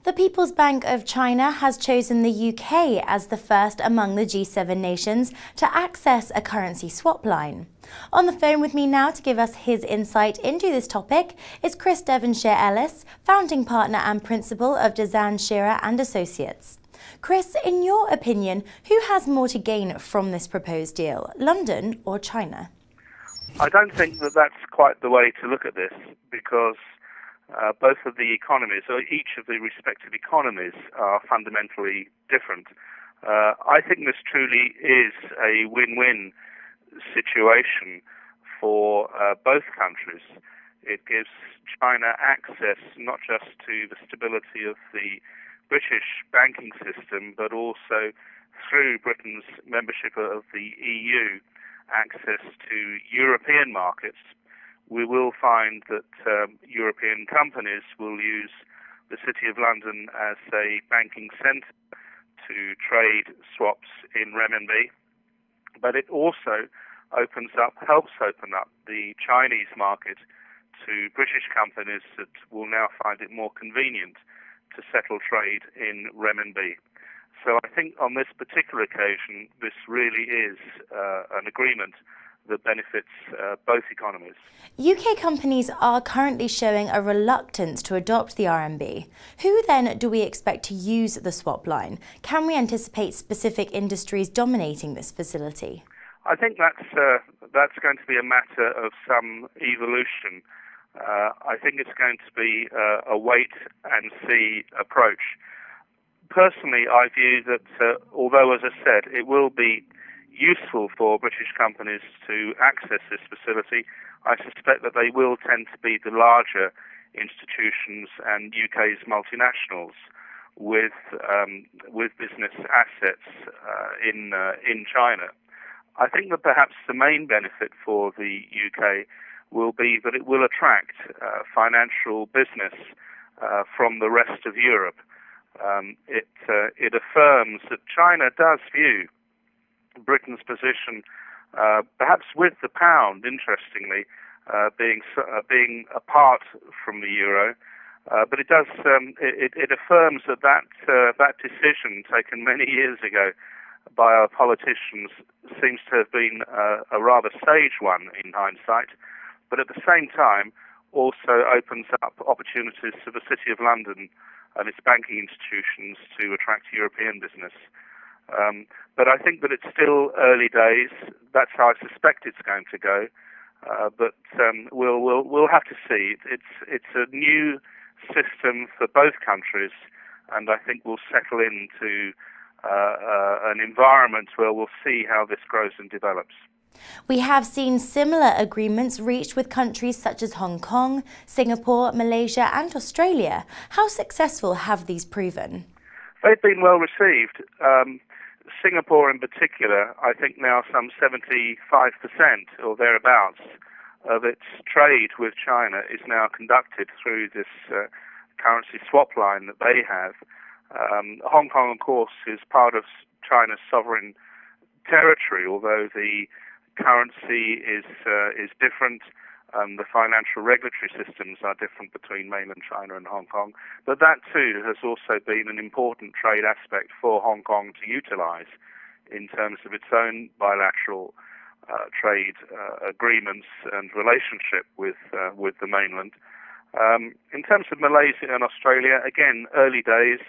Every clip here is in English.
The People's Bank of China has chosen the UK as the first among the G7 nations to access a currency swap line. On the phone with me now to give us his insight into this topic is Devonshire-Ellis, founding partner and principal of Dezan Shira and Associates. Chris, in your opinion, who has more to gain from this proposed deal, London or China? I don't think that that's quite the way to look at this, because both of the economies, or each of the respective economies, are fundamentally different. I think this truly is a win-win situation for both countries. It gives China access not just to the stability of the British banking system, but also through Britain's membership of the EU, access to European markets. We will find that European companies will use the City of London as a banking centre to trade swaps in RMB, but it also helps open up the Chinese market to British companies that will now find it more convenient to settle trade in RMB. So I think on this particular occasion, this really is an agreement that benefits both economies. UK companies are currently showing a reluctance to adopt the RMB. Who then do we expect to use the swap line? Can we anticipate specific industries dominating this facility? I think that's going to be a matter of some evolution. I think it's going to be a wait and see approach. Personally, I view that although, as I said, it will be useful for British companies to access this facility, I suspect that they will tend to be the larger institutions and UK's multinationals with business assets in China. I think that perhaps the main benefit for the UK will be that it will attract financial business from the rest of Europe. It affirms that China does view Britain's position, perhaps with the pound, interestingly, being apart from the euro, but it does it affirms that decision taken many years ago by our politicians seems to have been a rather sage one in hindsight, but at the same time also opens up opportunities for the City of London and its banking institutions to attract European business. But I think that it's still early days. That's how I suspect it's going to go. But we'll have to see. It's a new system for both countries, and I think we'll settle into an environment where we'll see how this grows and develops. We have seen similar agreements reached with countries such as Hong Kong, Singapore, Malaysia and Australia. How successful have these proven? They've been well received. Singapore in particular, I think now some 75% or thereabouts of its trade with China is now conducted through this currency swap line that they have. Hong Kong, of course, is part of China's sovereign territory, although the currency is different. The financial regulatory systems are different between mainland China and Hong Kong. But that too has also been an important trade aspect for Hong Kong to utilize in terms of its own bilateral trade agreements and relationship with the mainland. In terms of Malaysia and Australia, again, early days,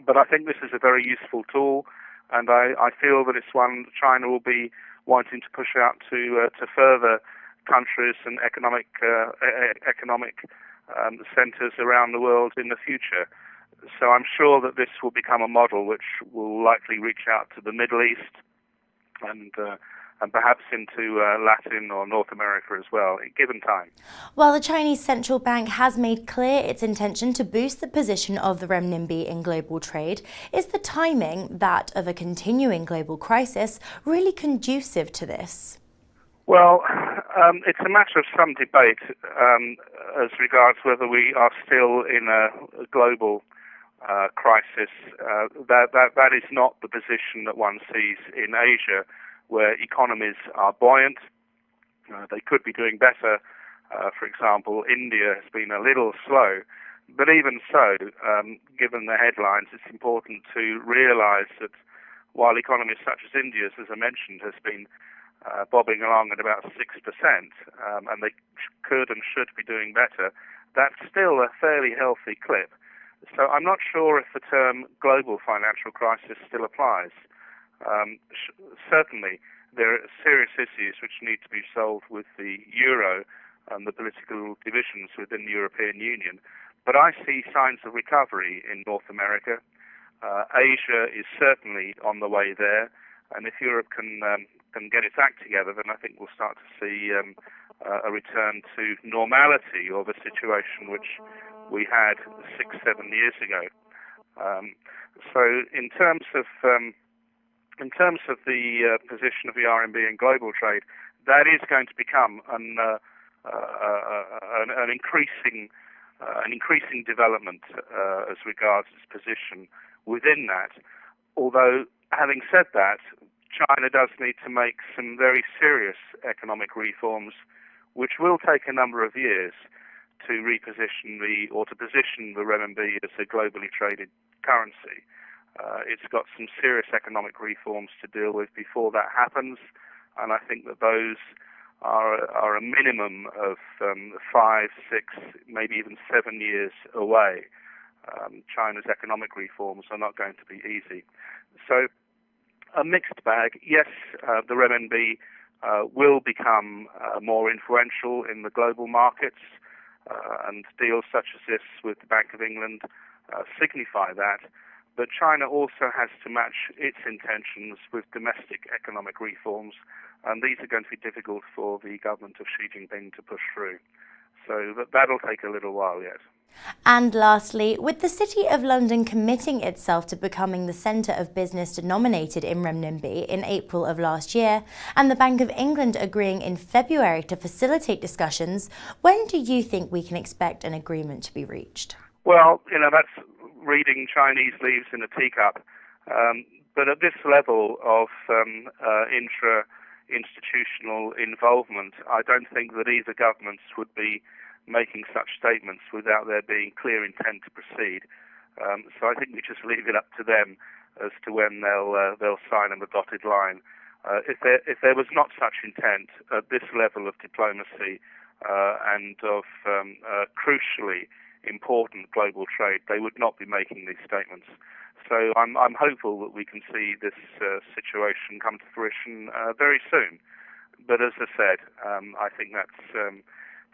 but I think this is a very useful tool, and I feel that it's one China will be wanting to push out to further countries and economic centres around the world in the future. So I'm sure that this will become a model which will likely reach out to the Middle East and perhaps into Latin or North America as well, given time. While the Chinese central bank has made clear its intention to boost the position of the renminbi in global trade, is the timing, that of a continuing global crisis, really conducive to this? Well, it's a matter of some debate as regards whether we are still in a global crisis. That is not the position that one sees in Asia, where economies are buoyant. They could be doing better. For example, India has been a little slow, But even so, given the headlines, it's important to realise that while economies such as India's, as I mentioned, has been bobbing along at about 6%, and they could and should be doing better, that's still a fairly healthy clip. So I'm not sure if the term global financial crisis still applies. Certainly, there are serious issues which need to be solved with the euro and the political divisions within the European Union. But I see signs of recovery in North America. Asia is certainly on the way there, and if Europe can get its act together, then I think we'll start to see a return to normality of a situation which we had 6-7 years ago. So in terms of the position of the RMB in global trade, that is going to become an increasing development as regards its position within that. Although, having said that, China does need to make some very serious economic reforms, which will take a number of years to position the renminbi as a globally traded currency. It's got some serious economic reforms to deal with before that happens, and I think that those are a minimum of 5, 6, maybe even 7 years away. China's economic reforms are not going to be easy. So a mixed bag. Yes, the renminbi will become more influential in the global markets, and deals such as this with the Bank of England signify that. But China also has to match its intentions with domestic economic reforms, and these are going to be difficult for the government of Xi Jinping to push through. So that'll take a little while yet. And lastly, with the City of London committing itself to becoming the centre of business denominated in renminbi in April of last year, and the Bank of England agreeing in February to facilitate discussions, when do you think we can expect an agreement to be reached? Well, that's reading Chinese leaves in a teacup. But at this level of intra-institutional involvement, I don't think that either governments would be making such statements without there being clear intent to proceed. So I think we just leave it up to them as to when they'll sign on the dotted line. If there was not such intent at this level of diplomacy and of crucially important global trade, they would not be making these statements. So I'm hopeful that we can see this situation come to fruition very soon. But as I said, I think that's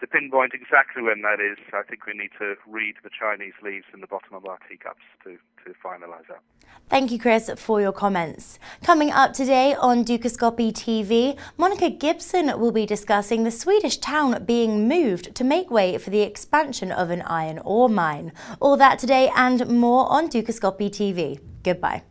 to pinpoint exactly when that is. I think we need to read the Chinese leaves in the bottom of our teacups to finalise that. Thank you, Chris, for your comments. Coming up today on Dukascopy TV, Monica Gibson will be discussing the Swedish town being moved to make way for the expansion of an iron ore mine. All that today and more on Dukascopy TV. Goodbye.